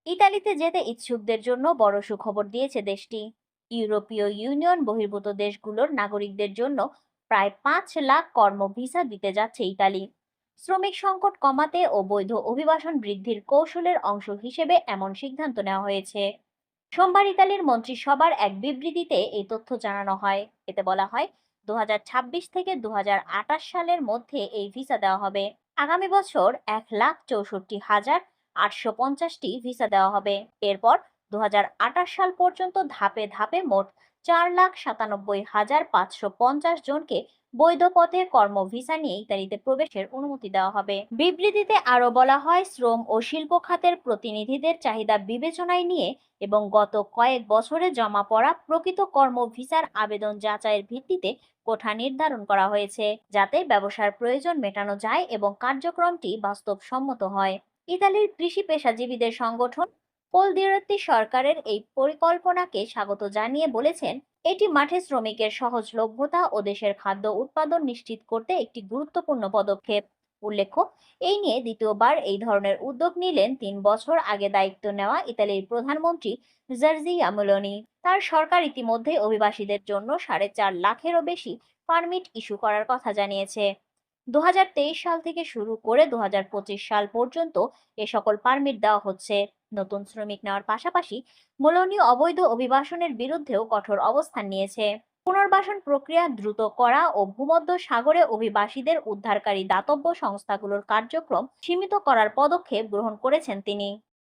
ইতালিতে যেতে ইচ্ছুকদের জন্য বড় সুখবর দিয়েছে দেশটি। ইউরোপীয় ইউনিয়ন বহির্ভূত দেশগুলোর নাগরিকদের জন্য প্রায় 5 লাখ কর্ম ভিসা দিতে যাচ্ছে ইতালি। শ্রমিক সংকট কমাতে ও বৈধ অভিবাসন বৃদ্ধির কৌশলের অংশ হিসেবে এমন সিদ্ধান্ত নেওয়া হয়েছে। সোমবার ইতালির মন্ত্রিসভার এক বিবৃতিতে এই তথ্য জানানো হয়। এতে বলা হয়, 2026 থেকে 2028 সালের মধ্যে এই ভিসা দেওয়া হবে। আগামী বছর 1,64,850টি ভিসা দেওয়া হবে। এরপর 2028 সাল পর্যন্ত ধাপে ধাপে মোট 4,97,550 জনকে বৈধ পথে কর্ম ভিসা নিয়ে ইতালিতে প্রবেশের অনুমতি দেওয়া হবে। বিবৃতিতে আরো বলা হয়, শ্রম ও শিল্প খাতের প্রতিনিধিদের চাহিদা বিবেচনায় নিয়ে এবং গত কয়েক বছরে জমা পড়া প্রকৃত কর্ম ভিসার আবেদন যাচাইয়ের ভিত্তিতে কোঠা নির্ধারণ করা হয়েছে, যাতে ব্যবসার প্রয়োজন মেটানো যায় এবং কার্যক্রমটি বাস্তবসম্মত হয়। ইতালির কৃষি পেশাজীবীদের সংগঠন পোলদিরত্তি সরকারের এই পরিকল্পনাকে স্বাগত জানিয়ে বলেছেন, এটি মাঠে শ্রমিকের সহজলভ্যতা ও দেশের খাদ্য উৎপাদন নিশ্চিত করতে একটি গুরুত্বপূর্ণ পদক্ষেপ। উল্লেখ্য, এই নিয়ে দ্বিতীয়বার এই ধরনের উদ্যোগ নিলেন 3 বছর আগে দায়িত্ব নেওয়া ইতালির প্রধানমন্ত্রী জর্জিয়া মেলোনি। তার সরকার ইতিমধ্যে অভিবাসীদের জন্য 4.5 লাখেরও বেশি পারমিট ইস্যু করার কথা জানিয়েছে। 2023 সাল থেকে শুরু করে 2025 সাল পর্যন্ত এ সকল পারমিট দেওয়া হচ্ছে। নতুন শ্রমিক নেওয়ার পাশাপাশি মেলোনি অবৈধ অভিবাসনের বিরুদ্ধেও কঠোর অবস্থান নিয়েছে। পুনর্বাসন প্রক্রিয়া দ্রুত করা ও ভূমধ্য সাগরে অভিবাসীদের উদ্ধারকারী দাতব্য সংস্থাগুলোর কার্যক্রম সীমিত করার পদক্ষেপ গ্রহণ করেছেন তিনি।